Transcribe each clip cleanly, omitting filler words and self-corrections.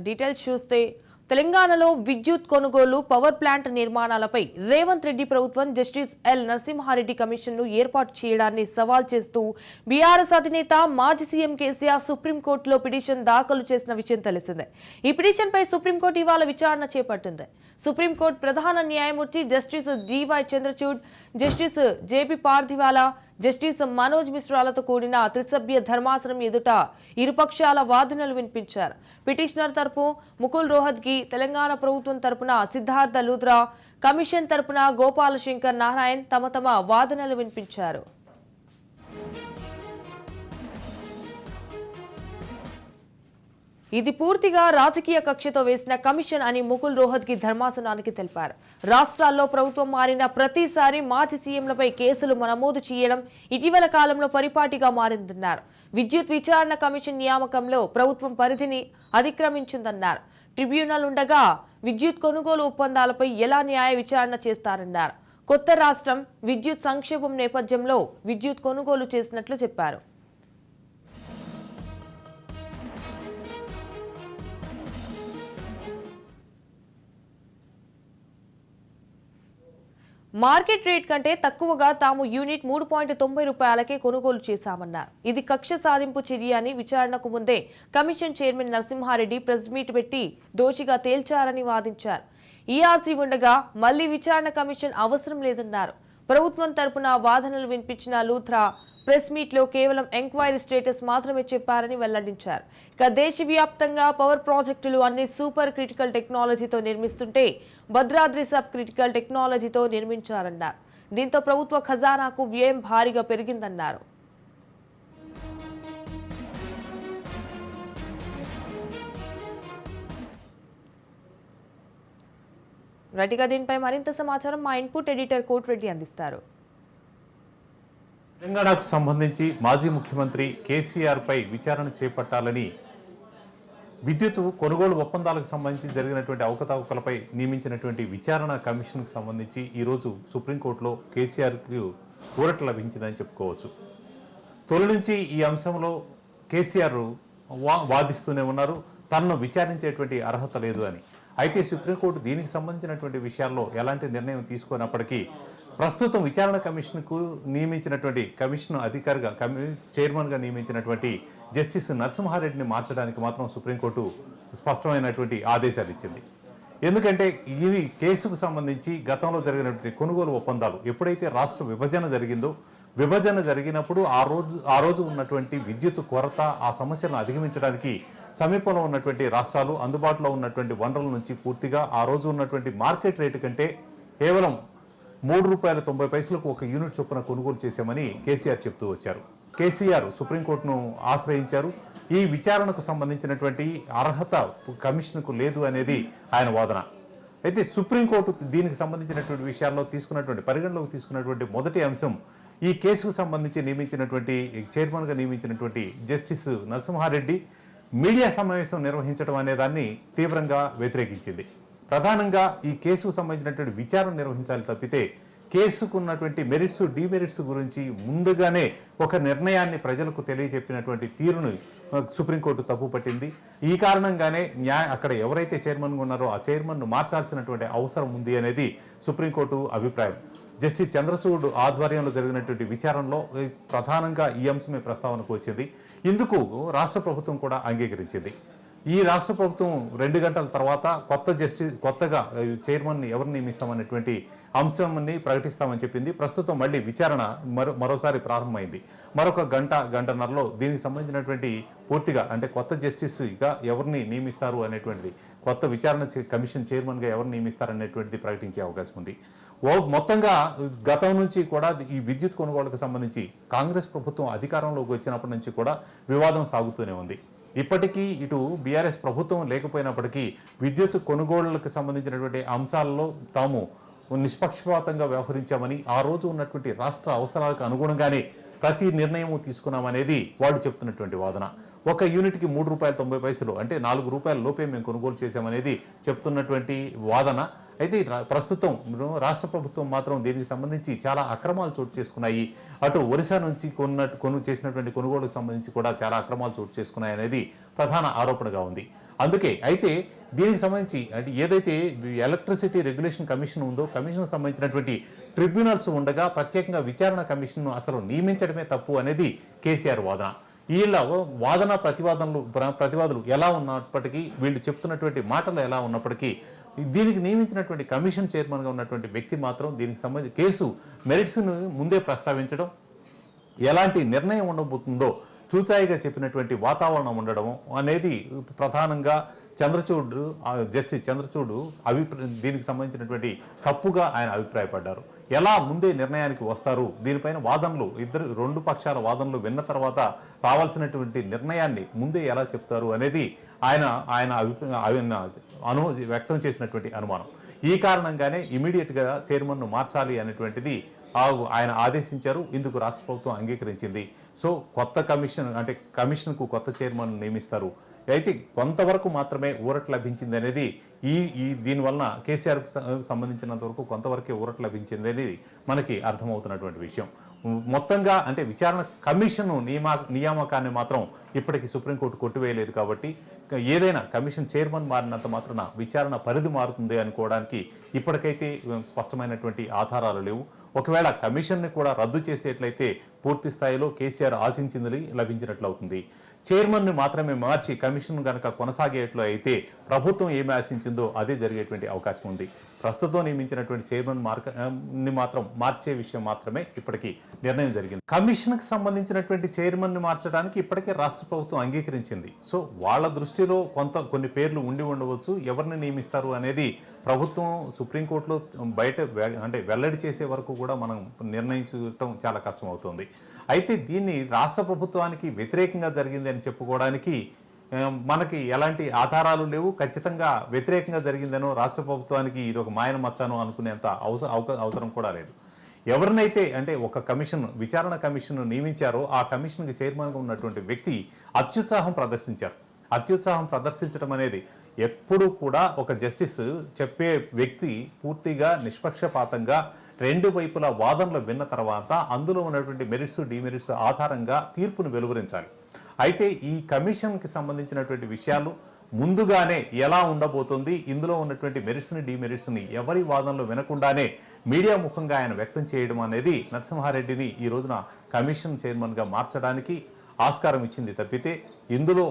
Details చూస్తే తెలంగాణలో విద్యుత్ కొనుగోలు పవర్ ప్లాంట్ నిర్మాణాలపై రేవంత్ రెడ్డి ప్రభుత్వం జస్టిస్ ఎల్ నరసింహారెడ్డి కమిషన్ను ఏర్పాటు చేయడాన్ని సవాల్ చేస్తూ బీఆర్ఎస్ అధినేత మాజీ సీఎం కేసీఆర్ సుప్రీంకోర్టులో పిటిషన్ దాఖలు చేసిన విషయం తెలిసిందే. ఈ పిటిషన్పై సుప్రీంకోర్టు ఇవాళ విచారణ చేపట్టింది. సుప్రీంకోర్టు ప్రధాన న్యాయమూర్తి justice D Y Chandrachud, justice J P Pardiwala, justice Manoj మిశ్రాలతో కూడిన త్రిసభ్య ధర్మాసనం ఎదుట ఇరుపక్షాల వాదనలు వినిపించారు. పిటిషనర్ తరపు ముకుల్ రోహత్గి, తెలంగాణ ప్రభుత్వం తరపున సిద్ధార్థ లూథ్రా, కమిషన్ తరపున గోపాల శంకర్ నారాయణ్ తమ వాదనలు వినిపించారు. ఇది పూర్తిగా రాజకీయ కక్షతో వేసిన కమిషన్ అని ముకుల్ రోహత్గి ధర్మాసనానికి తెలిపారు. రాష్ట్రాల్లో ప్రభుత్వం మారిన ప్రతిసారి మాజీ సీఎంలపై కేసులు నమోదు చేయడం ఇటీవల కాలంలో పరిపాటిగా మారిందన్నారు. విద్యుత్ విచారణ కమిషన్ నియామకంలో ప్రభుత్వం పరిధిని అతిక్రమించిందన్నారు. ట్రిబ్యునల్ ఉండగా విద్యుత్ కొనుగోలు ఒప్పందాలపై ఎలా న్యాయ విచారణ చేస్తారన్నారు. కొత్త రాష్ట్రం విద్యుత్ సంక్షేమం నేపథ్యంలో విద్యుత్ కొనుగోలు చేసినట్లు చెప్పారు. మార్కెట్ రేట్ కంటే తక్కువగా తాము యూనిట్ 3.90 రూపాయలకే కొనుగోలు చేశామన్నారు. ఇది కక్ష సాధింపు చర్య అని విచారణకు ముందే commission chairman Narasimha Reddy press meet పెట్టి దోషిగా తేల్చారని వాదించారు. ఈఆర్సీ ఉండగా మళ్లీ విచారణ కమిషన్ అవసరం లేదన్నారు. ప్రభుత్వం తరపున వాదనలు వినిపించిన లూథ్రా ప్రెస్ మీట్ లో కేవలం ఎంక్వైరీ స్టేటస్ మాత్రమే చెప్పారని వెల్లడించారు. ఇక దేశవ్యాప్తంగా పవర్ ప్రాజెక్టులు అన్ని సూపర్ క్రిటికల్ టెక్నాలజీతో నిర్మిస్తుంటే భద్రాద్రి సబ్ క్రిటికల్ టెక్నాలజీతో నిర్మించారన్నారు. దీంతో ప్రభుత్వ ఖజానాకు వ్యయం భారీగా పెరిగిందన్నారు. రైట్గా దీనిపై మరింత సమాచారం మా ఇన్పుట్ ఎడిటర్ కోటిరెడ్డి అందిస్తారు. తెలంగాణకు సంబంధించి మాజీ ముఖ్యమంత్రి కేసీఆర్ పై విచారణ చేపట్టాలని విద్యుత్ కొనుగోలు ఒప్పందాలకు సంబంధించి జరిగినటువంటి అవకతవకలపై నియమించినటువంటి విచారణ కమిషన్కు సంబంధించి ఈరోజు సుప్రీంకోర్టులో కేసీఆర్కు ఊరట లభించిందని చెప్పుకోవచ్చు. తొలి నుంచి ఈ అంశంలో కేసీఆర్ వాదిస్తూనే ఉన్నారు, తనను విచారించేటువంటి అర్హత లేదు అని. అయితే సుప్రీంకోర్టు దీనికి సంబంధించినటువంటి విషయాల్లో ఎలాంటి నిర్ణయం తీసుకున్నప్పటికీ ప్రస్తుతం విచారణ కమిషన్కు నియమించినటువంటి కమిషన్ అధికారిగా చైర్మన్గా నియమించినటువంటి జస్టిస్ నరసింహారెడ్డిని మార్చడానికి మాత్రం సుప్రీంకోర్టు స్పష్టమైనటువంటి ఆదేశాలు ఇచ్చింది. ఎందుకంటే ఈ కేసుకు సంబంధించి గతంలో జరిగినటువంటి కొనుగోలు ఒప్పందాలు ఎప్పుడైతే రాష్ట్ర విభజన జరిగిందో, విభజన జరిగినప్పుడు ఆ రోజు ఉన్నటువంటి విద్యుత్ కొరత, ఆ సమస్యలను అధిగమించడానికి సమీపంలో ఉన్నటువంటి రాష్ట్రాలు అందుబాటులో ఉన్నటువంటి వనరుల నుంచి పూర్తిగా ఆ రోజు ఉన్నటువంటి మార్కెట్ రేటు కంటే కేవలం ₹3.90 ఒక యూనిట్ చొప్పున కొనుగోలు చేశామని కేసీఆర్ చెప్తూ వచ్చారు. కేసీఆర్ సుప్రీంకోర్టును ఆశ్రయించారు. ఈ విచారణకు సంబంధించినటువంటి అర్హత కమిషన్కు లేదు అనేది ఆయన వాదన. అయితే సుప్రీంకోర్టు దీనికి సంబంధించినటువంటి విషయాల్లో పరిగణలోకి తీసుకున్నటువంటి మొదటి అంశం ఈ కేసుకు సంబంధించి చైర్మన్గా నియమించినటువంటి జస్టిస్ నరసింహారెడ్డి మీడియా సమావేశం నిర్వహించడం అనే దాన్ని తీవ్రంగా వ్యతిరేకించింది. ప్రధానంగా ఈ కేసుకు సంబంధించినటువంటి విచారణ నిర్వహించాలి తప్పితే కేసుకున్నటువంటి మెరిట్స్, డిమెరిట్స్ గురించి ముందుగానే ఒక నిర్ణయాన్ని ప్రజలకు తెలియజెప్పినటువంటి తీరును సుప్రీంకోర్టు తప్పుపట్టింది. ఈ కారణంగానే అక్కడ ఎవరైతే చైర్మన్గా ఉన్నారో ఆ చైర్మన్ను మార్చాల్సినటువంటి అవసరం ఉంది అనేది సుప్రీంకోర్టు అభిప్రాయం. జస్టిస్ చంద్రచూడ్ ఆధ్వర్యంలో జరిగినటువంటి విచారణలో ప్రధానంగా ఈ అంశమే ప్రస్తావనకు వచ్చింది. ఇందుకు రాష్ట్ర ప్రభుత్వం కూడా అంగీకరించింది. ఈ రాష్ట్ర ప్రభుత్వం 2 గంటల తర్వాత కొత్తగా చైర్మన్ని ఎవరు నియమిస్తామనేటువంటి అంశాన్ని ప్రకటిస్తామని చెప్పింది. ప్రస్తుతం మళ్ళీ విచారణ మరోసారి ప్రారంభమైంది. మరొక గంటన్నరలో దీనికి సంబంధించినటువంటి పూర్తిగా అంటే కొత్త జస్టిస్గా ఎవరిని నియమిస్తారు అనేటువంటిది, కొత్త విచారణ కమిషన్ చైర్మన్గా ఎవరు నియమిస్తారనేటువంటిది ప్రకటించే అవకాశం ఉంది. మొత్తంగా గతం నుంచి కూడా ఈ విద్యుత్ కొనుగోలుకు సంబంధించి కాంగ్రెస్ ప్రభుత్వం అధికారంలోకి వచ్చినప్పటి నుంచి కూడా వివాదం సాగుతూనే ఉంది. ఇప్పటికీ ఇటు బీఆర్ఎస్ ప్రభుత్వం లేకపోయినప్పటికీ విద్యుత్ కొనుగోళ్లకు సంబంధించినటువంటి అంశాల్లో తాము నిష్పక్షపాతంగా వ్యవహరించామని, ఆ రోజు ఉన్నటువంటి రాష్ట్ర అవసరాలకు అనుగుణంగానే ప్రతి నిర్ణయము తీసుకున్నామనేది వాళ్ళు చెప్తున్నటువంటి వాదన. ఒక యూనిట్కి ₹3.90 అంటే ₹4 లోపే మేము కొనుగోలు చేశామనేది చెప్తున్నటువంటి వాదన. అయితే ప్రస్తుతం రాష్ట్ర ప్రభుత్వం మాత్రం దీనికి సంబంధించి చాలా అక్రమాలు చోటు చేసుకున్నాయి. అటు ఒరిస్సా నుంచి చేసినటువంటి కొనుగోలుకు సంబంధించి కూడా చాలా అక్రమాలు చోటు చేసుకున్నాయి అనేది ప్రధాన ఆరోపణగా ఉంది. అందుకే అయితే దీనికి సంబంధించి అంటే ఏదైతే ఎలక్ట్రిసిటీ రెగ్యులేషన్ కమిషన్ ఉందో కమిషన్ సంబంధించినటువంటి ట్రిబ్యునల్స్ ఉండగా ప్రత్యేకంగా విచారణ కమిషన్ను అసలు నియమించడమే తప్పు అనేది కేసీఆర్ వాదన. వీళ్ళ వాదన ప్రతివాదులు ఎలా ఉన్నప్పటికీ, వీళ్ళు చెప్తున్నటువంటి మాటలు ఎలా ఉన్నప్పటికీ, దీనికి నియమించినటువంటి కమిషన్ చైర్మన్గా ఉన్నటువంటి వ్యక్తి మాత్రం దీనికి సంబంధించి కేసు మెరిట్స్ను ముందే ప్రస్తావించడం, ఎలాంటి నిర్ణయం ఉండబోతుందో చూచాయిగా చెప్పినటువంటి వాతావరణం ఉండడం అనేది ప్రధానంగా జస్టిస్ చంద్రచూడ్ దీనికి సంబంధించినటువంటి తప్పుగా ఆయన అభిప్రాయపడ్డారు. ఎలా ముందే నిర్ణయానికి వస్తారు, దీనిపైన వాదనలు రెండు పక్షాల వాదనలు విన్న తర్వాత రావాల్సినటువంటి నిర్ణయాన్ని ముందే ఎలా చెప్తారు అనేది ఆయన వ్యక్తం చేసినటువంటి అనుమానం. ఈ కారణంగానే ఇమీడియట్గా చైర్మన్ను మార్చాలి అనేటువంటిది ఆయన ఆదేశించారు. ఇందుకు రాష్ట్ర ప్రభుత్వం అంగీకరించింది. సో కొత్త కమిషన్కు కొత్త చైర్మన్ నియమిస్తారు. అయితే కొంతవరకు మాత్రమే ఊరట లభించింది అనేది దీనివలన కేసీఆర్కు సంబంధించినంత వరకు కొంతవరకే ఊరట లభించింది అనేది మనకి అర్థమవుతున్నటువంటి విషయం. మొత్తంగా అంటే విచారణ కమిషన్ నియామకాన్ని మాత్రం ఇప్పటికీ సుప్రీంకోర్టు కొట్టివేయలేదు. కాబట్టి ఏదైనా కమిషన్ చైర్మన్ మారినంత మాత్రాన విచారణ పరిధి మారుతుంది అనుకోవడానికి ఇప్పటికైతే స్పష్టమైనటువంటి ఆధారాలు లేవు. ఒకవేళ కమిషన్ని కూడా రద్దు చేసేట్లయితే పూర్తి స్థాయిలో కేసీఆర్ ఆశించింది లభించినట్లవుతుంది. చైర్మన్ను మాత్రమే మార్చి కమిషన్ కనుక కొనసాగేట్లు అయితే ప్రభుత్వం ఏమి ఆశించిందో అదే జరిగేటువంటి అవకాశం ఉంది. ప్రస్తుతం నియమించినటువంటి చైర్మన్ని మాత్రం మార్చే విషయం మాత్రమే ఇప్పటికీ నిర్ణయం జరిగింది. కమిషన్కి సంబంధించినటువంటి చైర్మన్ని మార్చడానికి ఇప్పటికే రాష్ట్ర ప్రభుత్వం అంగీకరించింది. సో వాళ్ళ దృష్టిలో కొన్ని పేర్లు ఉండి ఉండవచ్చు. ఎవరిని నియమిస్తారు అనేది ప్రభుత్వం సుప్రీంకోర్టులో వెల్లడి చేసే వరకు కూడా మనం నిర్ణయించడం చాలా కష్టం అవుతుంది. అయితే దీన్ని రాష్ట్ర ప్రభుత్వానికి వ్యతిరేకంగా జరిగింది అని చెప్పుకోవడానికి మనకి ఎలాంటి ఆధారాలు లేవు. ఖచ్చితంగా వ్యతిరేకంగా జరిగిందనో రాష్ట్ర ప్రభుత్వానికి ఇది ఒక మాయన మచ్చానో అనుకునేంత అవసరం కూడా లేదు. ఎవరినైతే ఒక విచారణ కమిషన్ నియమించారో ఆ కమిషన్కి చైర్మన్గా ఉన్నటువంటి వ్యక్తి అత్యుత్సాహం ప్రదర్శించారు. అత్యుత్సాహం ప్రదర్శించడం అనేది ఎప్పుడూ కూడా ఒక జస్టిస్ చెప్పే వ్యక్తి పూర్తిగా నిష్పక్షపాతంగా రెండు వైపుల వాదనలు విన్న తర్వాత అందులో ఉన్నటువంటి మెరిట్స్ డిమెరిట్స్ ఆధారంగా తీర్పును వెలువరించాలి. అయితే ఈ కమిషన్కి సంబంధించినటువంటి విషయాలు ముందుగానే ఎలా ఉండబోతుంది, ఇందులో ఉన్నటువంటి మెరిట్స్ని డిమెరిట్స్ని ఎవరి వాదనలు వినకుండానే మీడియా ముఖంగా ఆయన వ్యక్తం చేయడం అనేది నరసింహారెడ్డిని ఈ రోజున కమిషన్ చైర్మన్గా మార్చడానికి ఆస్కారం ఇచ్చింది తప్పితే ఇందులో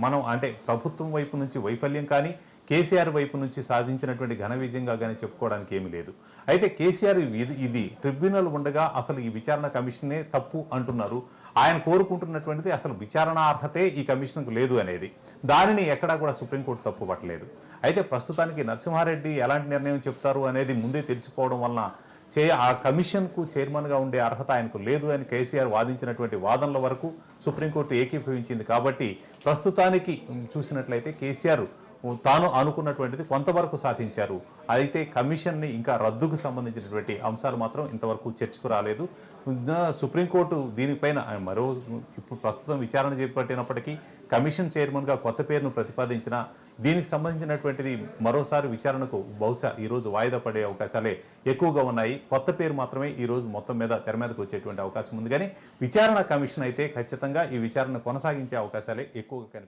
మనం ప్రభుత్వం వైపు నుంచి వైఫల్యం కానీ కేసీఆర్ వైపు నుంచి సాధించినటువంటి ఘన విజయంగా కానీ చెప్పుకోవడానికి ఏమీ లేదు. అయితే కేసీఆర్ ఇది ట్రిబ్యునల్ ఉండగా అసలు ఈ విచారణ కమిషనే తప్పు అంటున్నారు. ఆయన కోరుకుంటున్నటువంటిది అసలు విచారణ అర్హతే ఈ కమిషన్కు లేదు అనేది. దానిని ఎక్కడా కూడా సుప్రీంకోర్టు తప్పు పట్టలేదు. అయితే ప్రస్తుతానికి నరసింహారెడ్డి ఎలాంటి నిర్ణయం చెప్తారు అనేది ముందే తెలిసిపోవడం వలన ఆ కమిషన్కు చైర్మన్గా ఉండే అర్హత ఆయనకు లేదు అని కేసీఆర్ వాదించినటువంటి వాదనల వరకు సుప్రీంకోర్టు ఏకీభవించింది. కాబట్టి ప్రస్తుతానికి చూసినట్లయితే కేసీఆర్ తాను అనుకున్నటువంటిది కొంతవరకు సాధించారు. అయితే కమిషన్ని ఇంకా రద్దుకు సంబంధించినటువంటి అంశాలు మాత్రం ఇంతవరకు చర్చకు రాలేదు. సుప్రీంకోర్టు దీనిపైన ఇప్పుడు ప్రస్తుతం విచారణ చేపట్టినప్పటికీ కమిషన్ చైర్మన్గా కొత్త పేరును ప్రతిపాదించిన దీనికి సంబంధించినటువంటిది మరోసారి విచారణకు బహుశా ఈరోజు వాయిదా పడే అవకాశాలే ఎక్కువగా ఉన్నాయి. కొత్త పేరు మాత్రమే ఈరోజు మొత్తం మీద తెర మీదకు వచ్చేటువంటి అవకాశం ఉంది. కానీ విచారణ కమిషన్ అయితే ఖచ్చితంగా ఈ విచారణ కొనసాగించే అవకాశాలే ఎక్కువగా